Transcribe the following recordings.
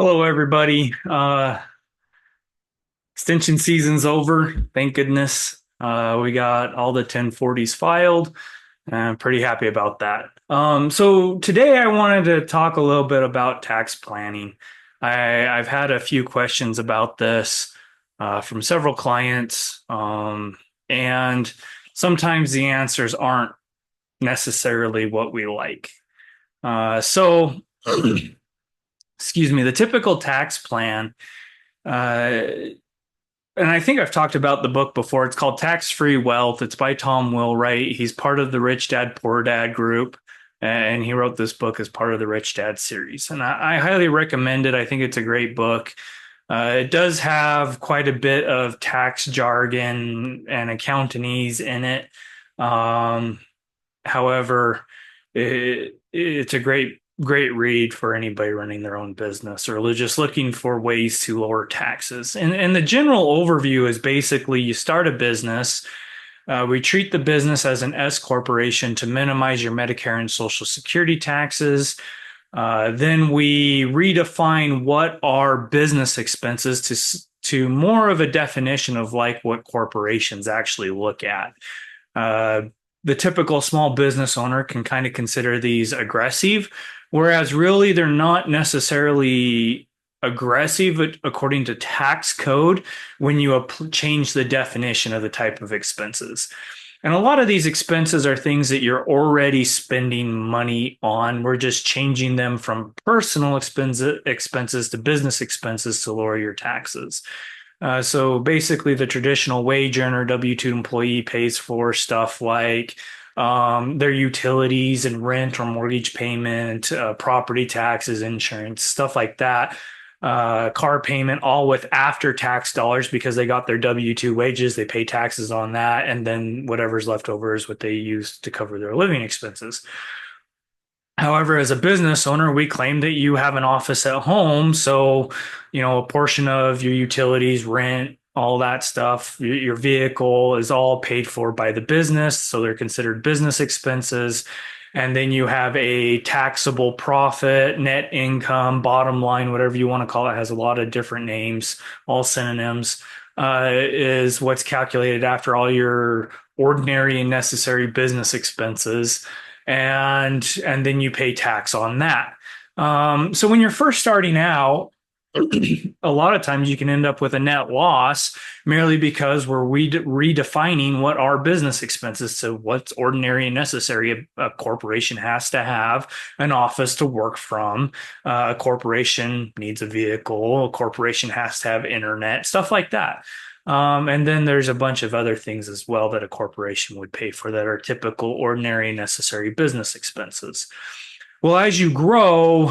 Hello, everybody. Extension season's over. Thank goodness. We got all the 1040s filed, and I'm pretty happy about that. So today I wanted to talk a little bit about tax planning. I've had a few questions about this from several clients, and sometimes the answers aren't necessarily what we like. So, excuse me, the typical tax plan. Uh, and I think I've talked about the book before. It's called Tax Free Wealth. It's by Tom Wheelwright. He's part of the Rich Dad Poor Dad group, and he wrote this book as part of the Rich Dad series. And I highly recommend it. I think it's a great book. It does have quite a bit of tax jargon and accountanese in it. Um, However, it's a great read for anybody running their own business or just looking for ways to lower taxes. And the general overview is basically you start a business. We treat the business as an S corporation to minimize your Medicare and Social Security taxes. Then we redefine what are business expenses to more of a definition of like what corporations actually look at. Uh, the typical small business owner can kind of consider these aggressive, whereas really they're not necessarily aggressive according to tax code when you change the definition of the type of expenses. And a lot of these expenses are things that you're already spending money on. We're just changing them from personal expenses to business expenses to lower your taxes. So basically, the traditional wage earner W-2 employee pays for stuff like their utilities and rent or mortgage payment, property taxes, insurance, stuff like that. Car payment, all with after tax dollars because they got their W-2 wages, they pay taxes on that, and then whatever's left over is what they use to cover their living expenses. However, as a business owner, we claim that you have an office at home. So, a portion of your utilities, rent, all that stuff, your vehicle is all paid for by the business. So they're considered business expenses. And then you have a taxable profit, net income, bottom line, whatever you want to call it, has a lot of different names, all synonyms, is what's calculated after all your ordinary and necessary business expenses and then you pay tax on that. So when you're first starting out, a lot of times you can end up with a net loss merely because we're redefining what are business expenses. So what's ordinary and necessary. A corporation has to have an office to work from. A corporation needs a vehicle. A corporation has to have internet, stuff like that. And then there's a bunch of other things as well that a corporation would pay for that are typical, ordinary, necessary business expenses. Well, as you grow,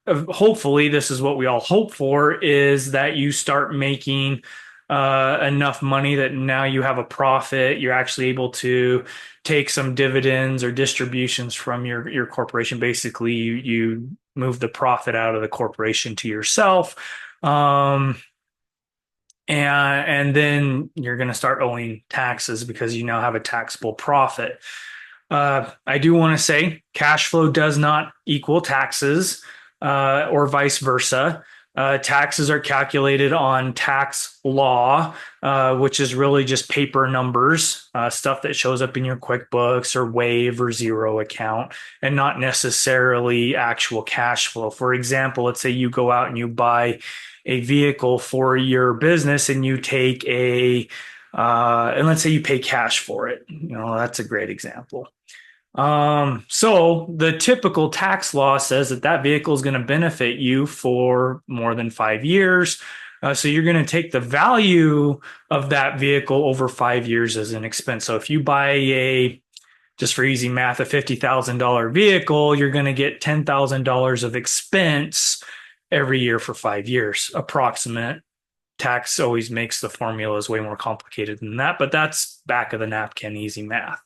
hopefully, this is what we all hope for, is that you start making enough money that now you have a profit. You're actually able to take some dividends or distributions from your corporation. Basically, you move the profit out of the corporation to yourself. And then you're going to start owing taxes because you now have a taxable profit. I do want to say cash flow does not equal taxes, or vice versa. Taxes are calculated on tax law, which is really just paper numbers, stuff that shows up in your QuickBooks or Wave or Zero account, and not necessarily actual cash flow. For example, let's say you go out and you buy a vehicle for your business and you take and let's say you pay cash for it. That's a great example. So the typical tax law says that vehicle is going to benefit you for more than 5 years. So you're going to take the value of that vehicle over 5 years as an expense. So if you buy just for easy math, a $50,000 vehicle, you're going to get $10,000 of expense every year for 5 years, approximate. Tax always makes the formulas way more complicated than that, but that's back of the napkin, easy math.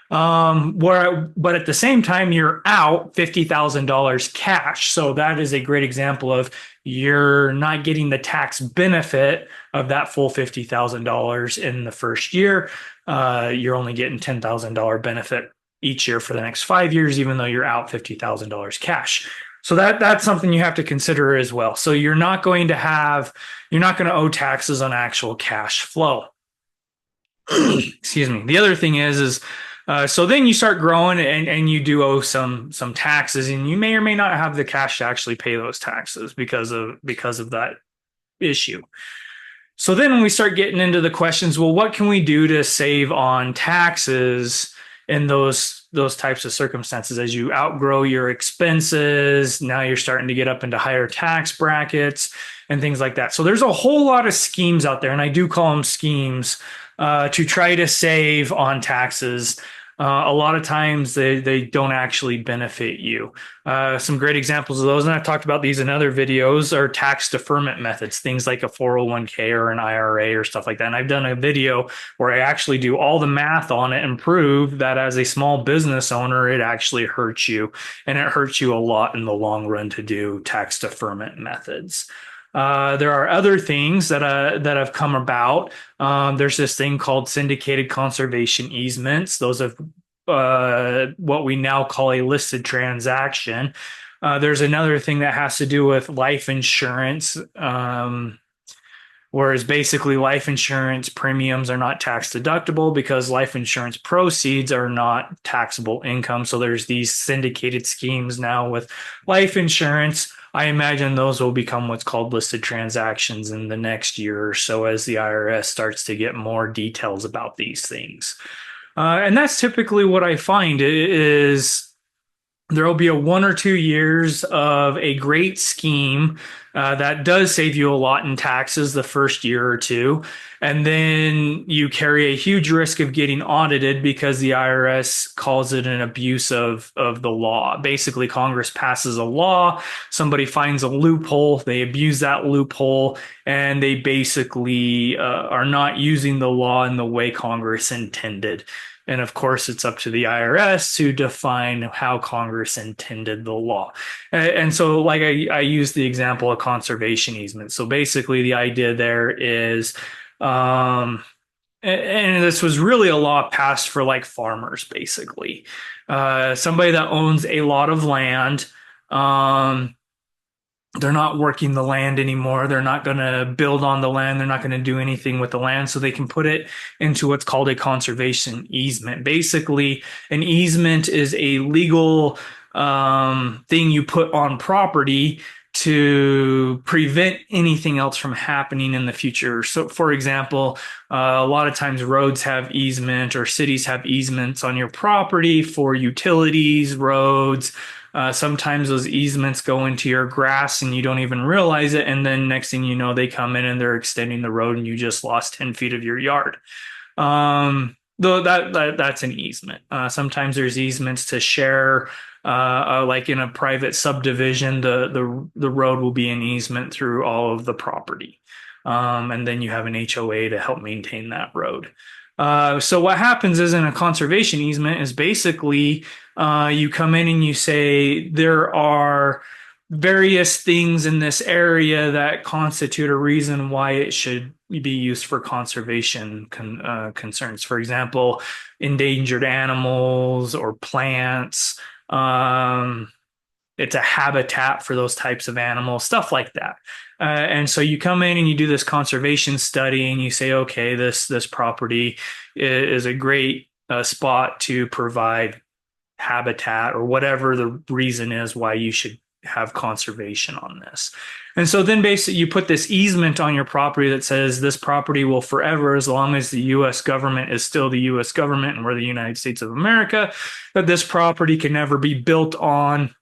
But at the same time, you're out $50,000 cash. So that is a great example of you're not getting the tax benefit of that full $50,000 in the first year. You're only getting $10,000 benefit each year for the next 5 years, even though you're out $50,000 cash. So that's something you have to consider as well. So you're not going to owe taxes on actual cash flow. Excuse me. The other thing is so then you start growing and you do owe some taxes, and you may or may not have the cash to actually pay those taxes because of that issue. So then when we start getting into the questions, well, what can we do to save on taxes in those types of circumstances? As you outgrow your expenses, now you're starting to get up into higher tax brackets and things like that. So there's a whole lot of schemes out there, and I do call them schemes, to try to save on taxes. A lot of times they don't actually benefit you. Some great examples of those, and I've talked about these in other videos, are tax deferment methods, things like a 401k or an IRA or stuff like that. And I've done a video where I actually do all the math on it and prove that as a small business owner, it actually hurts you, and it hurts you a lot in the long run to do tax deferment methods. There are other things that have come about. There's this thing called syndicated conservation easements. Those are what we now call a listed transaction. There's another thing that has to do with life insurance, whereas basically life insurance premiums are not tax deductible because life insurance proceeds are not taxable income. So there's these syndicated schemes now with life insurance. I imagine those will become what's called listed transactions in the next year or so as the IRS starts to get more details about these things. And that's typically what I find is there will be a 1 or 2 years of a great scheme that does save you a lot in taxes the first year or two. And then you carry a huge risk of getting audited because the IRS calls it an abuse of the law. Basically, Congress passes a law, somebody finds a loophole, they abuse that loophole, and they basically are not using the law in the way Congress intended. And of course, it's up to the IRS to define how Congress intended the law. And so, like I use the example of conservation easement. So basically, the idea there is, and this was really a law passed for like farmers, basically. Somebody that owns a lot of land, they're not working the land anymore. They're not going to build on the land. They're not going to do anything with the land. So they can put it into what's called a conservation easement. Basically, an easement is a legal thing you put on property to prevent anything else from happening in the future. So, for example, a lot of times roads have easement or cities have easements on your property for utilities, roads. Sometimes those easements go into your grass and you don't even realize it. And then next thing you know, they come in and they're extending the road and you just lost 10 feet of your yard. Though that's an easement. Sometimes there's easements to share, like in a private subdivision, the road will be an easement through all of the property. And then you have an HOA to help maintain that road. So what happens is in a conservation easement is basically you come in and you say there are various things in this area that constitute a reason why it should be used for conservation concerns. For example, endangered animals or plants. It's a habitat for those types of animals, stuff like that. And so you come in and you do this conservation study and you say, okay, this property is a great spot to provide habitat or whatever the reason is why you should have conservation on this. And so then basically you put this easement on your property that says this property will forever, as long as the U.S. government is still the U.S. government and we're the United States of America, that this property can never be built on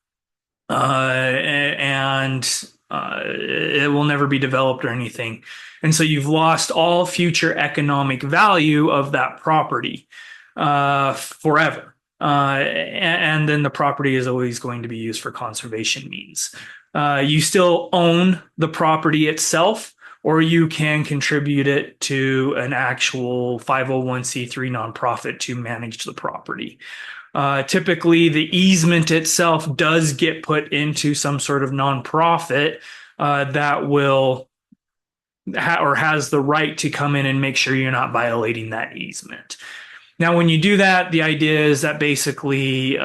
and it will never be developed or anything. And so you've lost all future economic value of that property forever. And then the property is always going to be used for conservation means. You still own the property itself, or you can contribute it to an actual 501c3 nonprofit to manage the property. Typically, the easement itself does get put into some sort of nonprofit that will or has the right to come in and make sure you're not violating that easement. Now, when you do that, the idea is that basically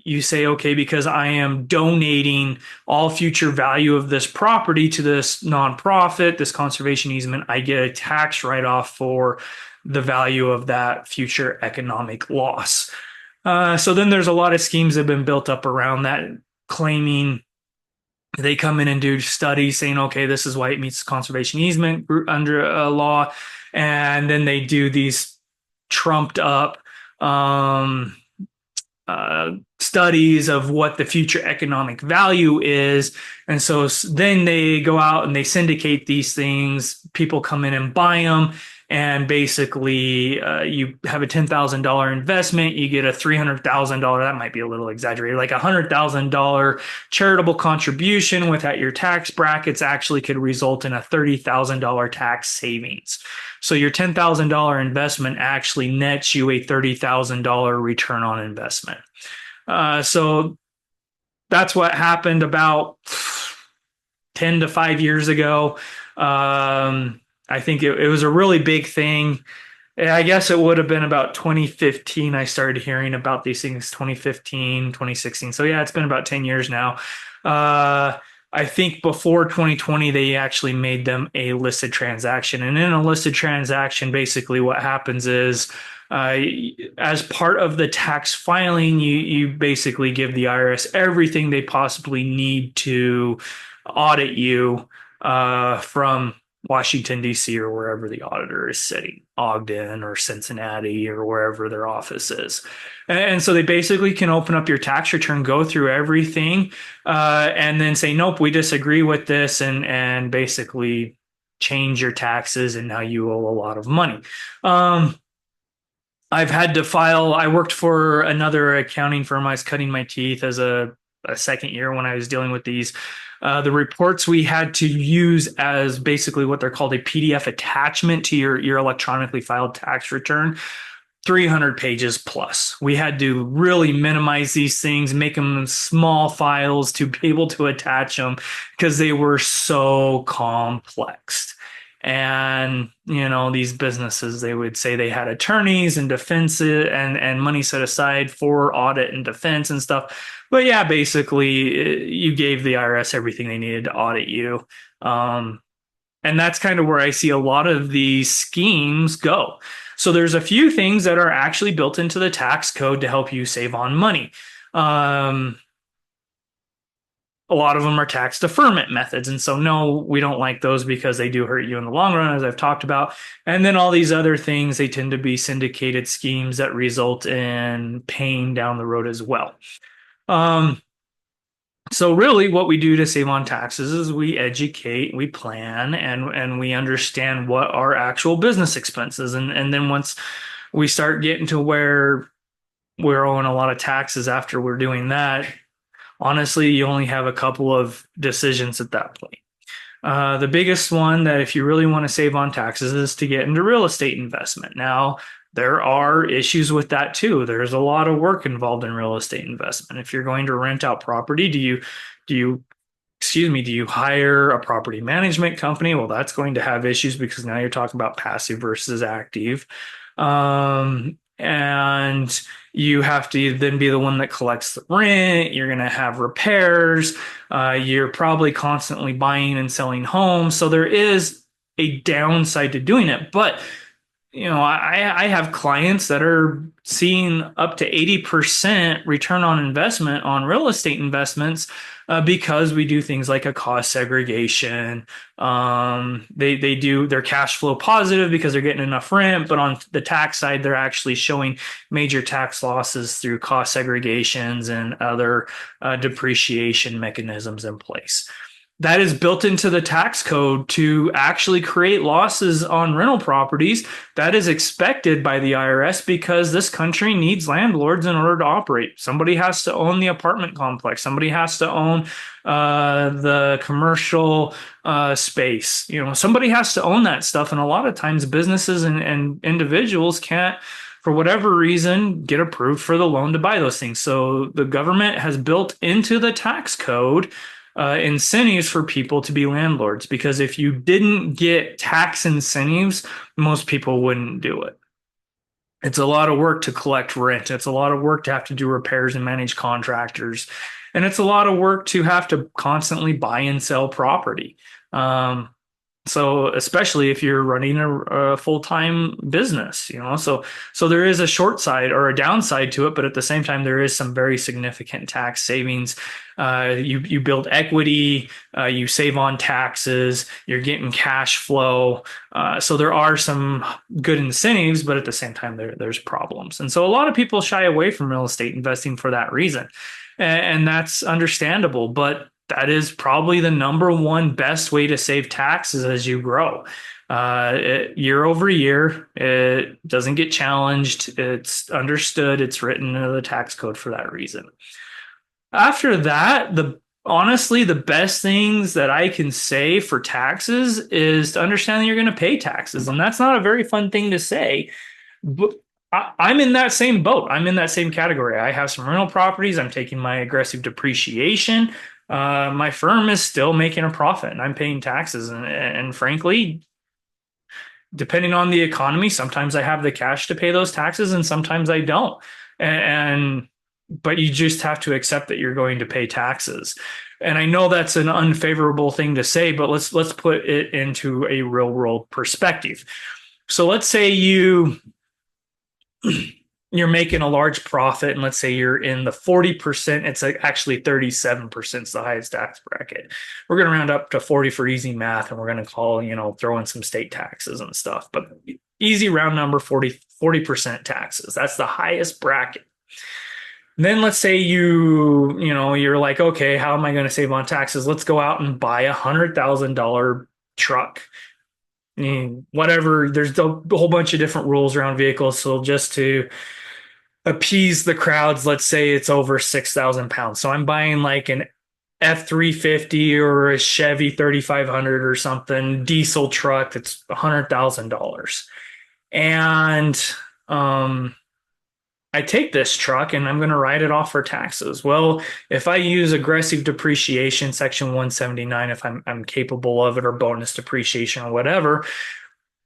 you say, okay, because I am donating all future value of this property to this nonprofit, this conservation easement, I get a tax write-off for the value of that future economic loss. So then there's a lot of schemes that have been built up around that, claiming they come in and do studies saying, okay, this is why it meets conservation easement under a law. And then they do these trumped up um, studies of what the future economic value is. And so then they go out and they syndicate these things. People come in and buy them. And basically, you have a $10,000 investment, you get a $300,000, that might be a little exaggerated, like a $100,000 charitable contribution without your tax brackets actually could result in a $30,000 tax savings. So your $10,000 investment actually nets you a $30,000 return on investment. So that's what happened about 10 to 5 years ago. I think it was a really big thing. I guess it would have been about 2015. I started hearing about these things 2015, 2016. So yeah, it's been about 10 years now. I think before 2020, they actually made them a listed transaction. And in a listed transaction, basically what happens is as part of the tax filing, you basically give the IRS everything they possibly need to audit you from Washington, D.C., or wherever the auditor is sitting, Ogden or Cincinnati or wherever their office is. And so they basically can open up your tax return, go through everything, and then say, nope, we disagree with this, and basically change your taxes, and now you owe a lot of money. I've had to file, I worked for another accounting firm. I was cutting my teeth as a second year when I was dealing with these. The reports we had to use as basically what they're called a PDF attachment to your electronically filed tax return, 300 pages plus. We had to really minimize these things, make them small files to be able to attach them because they were so complex. And, these businesses, they would say they had attorneys and defense and money set aside for audit and defense and stuff. But yeah, basically, you gave the IRS everything they needed to audit you. And that's kind of where I see a lot of these schemes go. So there's a few things that are actually built into the tax code to help you save on money. A lot of them are tax deferment methods. And so, no, we don't like those because they do hurt you in the long run, as I've talked about. And then all these other things, they tend to be syndicated schemes that result in pain down the road as well. So really what we do to save on taxes is we educate, we plan, and we understand what our actual business expenses. And then once we start getting to where we're owing a lot of taxes after we're doing that, honestly, you only have a couple of decisions at that point. The biggest one that if you really want to save on taxes is to get into real estate investment. Now, there are issues with that too. There's a lot of work involved in real estate investment. If you're going to rent out property, do you hire a property management company? Well, that's going to have issues because now you're talking about passive versus active. And you have to then be the one that collects the rent. You're going to have repairs. You're probably constantly buying and selling homes. So there is a downside to doing it. But, I have clients that are seeing up to 80% return on investment on real estate investments because we do things like a cost segregation. They're cash flow positive because they're getting enough rent, but on the tax side, they're actually showing major tax losses through cost segregations and other depreciation mechanisms in place. That is built into the tax code to actually create losses on rental properties. That is expected by the IRS because this country needs landlords in order to operate. Somebody has to own the apartment complex. Somebody has to own the commercial space. Somebody has to own that stuff. And a lot of times businesses and individuals can't, for whatever reason, get approved for the loan to buy those things. So the government has built into the tax code incentives for people to be landlords, because if you didn't get tax incentives, most people wouldn't do it. It's a lot of work to collect rent. It's a lot of work to have to do repairs and manage contractors. And it's a lot of work to have to constantly buy and sell property. Um, so especially if you're running a full-time business, so there is a short side or a downside to it, but at the same time, there is some very significant tax savings. You build equity, you save on taxes, you're getting cash flow. So there are some good incentives, but at the same time, there's problems. And so a lot of people shy away from real estate investing for that reason. And that's understandable, but that is probably the number one best way to save taxes as you grow. Year over year, it doesn't get challenged. It's understood. It's written into the tax code for that reason. After that, honestly, the best things that I can say for taxes is to understand that you're going to pay taxes. And that's not a very fun thing to say, but I'm in that same boat. I'm in that same category. I have some rental properties. I'm taking my aggressive depreciation. My firm is still making a profit and I'm paying taxes. And frankly, depending on the economy, sometimes I have the cash to pay those taxes and sometimes I don't. And but you just have to accept that you're going to pay taxes. And I know that's an unfavorable thing to say, but let's put it into a real world perspective. So let's say you're making a large profit, and let's say you're in the 40%, it's actually 37% is the highest tax bracket. We're going to round up to 40 for easy math, and we're going to call, throw in some state taxes and stuff. But easy round number, 40% taxes. That's the highest bracket. And then let's say you're like, okay, how am I going to save on taxes? Let's go out and buy $100,000 truck. Whatever, there's a whole bunch of different rules around vehicles. So just to appease the crowds, let's say it's over 6,000 pounds. So I'm buying like an F350 or a Chevy 3500 or something, diesel truck that's $100,000. And I take this truck and I'm going to write it off for taxes. Well, if I use aggressive depreciation, Section 179, if I'm capable of it, or bonus depreciation or whatever,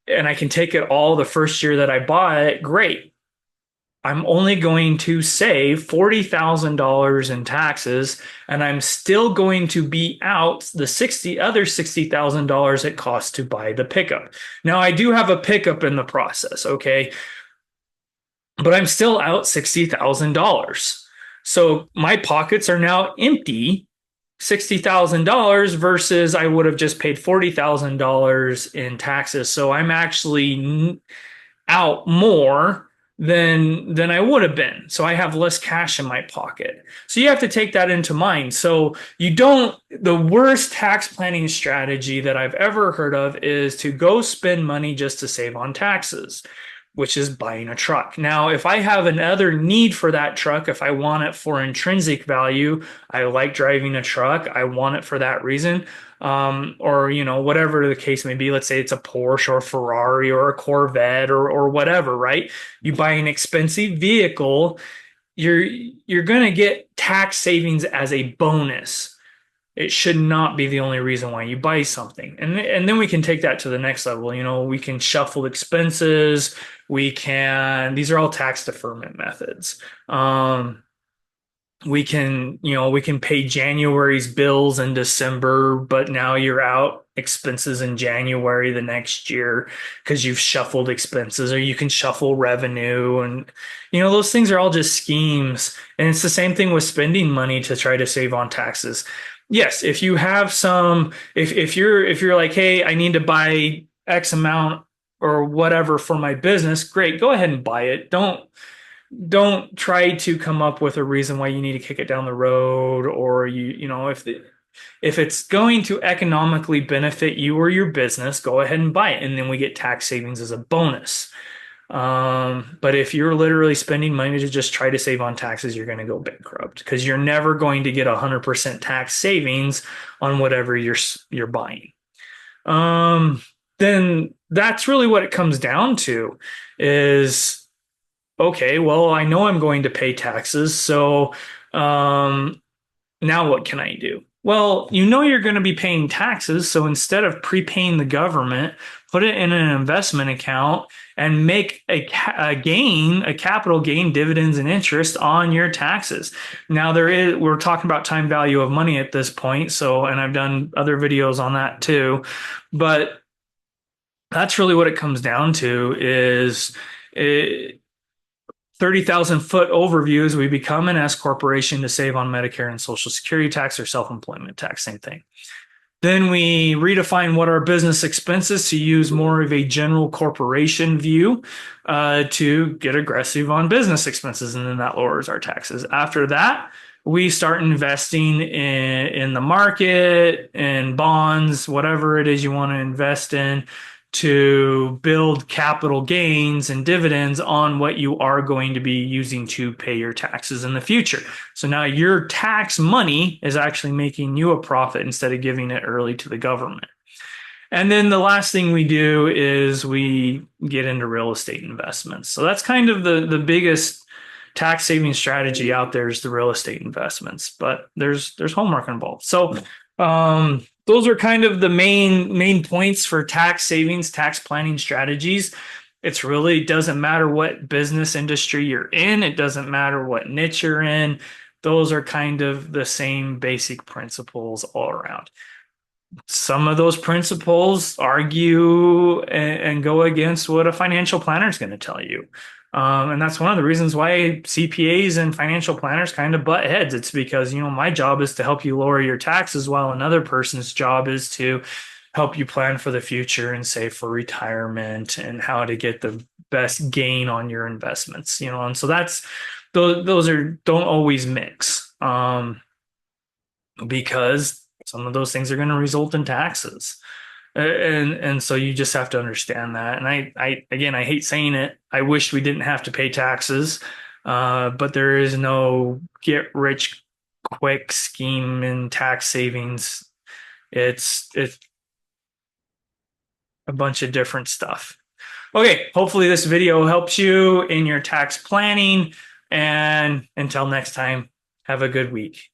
and I can take it all the first year that I buy it, great. I'm only going to save $40,000 in taxes, and I'm still going to be out the other $60,000 it costs to buy the pickup. Now, I do have a pickup in the process, okay? But I'm still out $60,000. So my pockets are now empty, $60,000 versus I would have just paid $40,000 in taxes. So I'm actually out more than I would have been. So I have less cash in my pocket. So you have to take that into mind. So the worst tax planning strategy that I've ever heard of is to go spend money just to save on taxes, which is buying a truck. Now, if I have another need for that truck, if I want it for intrinsic value, I like driving a truck, I want it for that reason, or whatever the case may be. Let's say it's a Porsche or a Ferrari or a Corvette or whatever, right? You buy an expensive vehicle, you're going to get tax savings as a bonus. It should not be the only reason why you buy something. And then we can take that to the next level. We can shuffle expenses. These are all tax deferment methods. We can pay January's bills in December, but now you're out expenses in January the next year because you've shuffled expenses, or you can shuffle revenue. And, those things are all just schemes. And it's the same thing with spending money to try to save on taxes. Yes, if you have if you're like, hey, I need to buy X amount or whatever for my business, great, go ahead and buy it. Don't try to come up with a reason why you need to kick it down the road, or if it's going to economically benefit you or your business, go ahead and buy it, and then we get tax savings as a bonus. But if you're literally spending money to just try to save on taxes, you're going to go bankrupt because you're never going to get 100% tax savings on whatever you're buying. Then that's really what it comes down to is, okay, well, I know I'm going to pay taxes. So, now what can I do? Well, you know you're going to be paying taxes, so instead of prepaying the government, put it in an investment account and make a gain, a capital gain, dividends and interest on your taxes. Now we're talking about time value of money at this point, so and I've done other videos on that too, but that's really what it comes down to is it, 30,000 foot overview is we become an S corporation to save on Medicare and Social Security tax or self-employment tax, same thing. Then we redefine what our business expenses to use more of a general corporation view to get aggressive on business expenses, and then that lowers our taxes. After that, we start investing in the market, in bonds, whatever it is you want to invest in to build capital gains and dividends on what you are going to be using to pay your taxes in the future. So now your tax money is actually making you a profit instead of giving it early to the government. And then the last thing we do is we get into real estate investments. So that's kind of the biggest tax saving strategy out there is the real estate investments, but there's homework involved. So those are kind of the main points for tax savings, tax planning strategies. It's really doesn't matter what business industry you're in. It doesn't matter what niche you're in. Those are kind of the same basic principles all around. Some of those principles argue and go against what a financial planner is going to tell you. And that's one of the reasons why CPAs and financial planners kind of butt heads. It's because, my job is to help you lower your taxes while another person's job is to help you plan for the future and save for retirement and how to get the best gain on your investments, and so those don't always mix, because some of those things are going to result in taxes. And so you just have to understand that. And I again, I hate saying it. I wish we didn't have to pay taxes, but there is no get rich quick scheme in tax savings. It's a bunch of different stuff. Okay, hopefully this video helps you in your tax planning. And until next time, have a good week.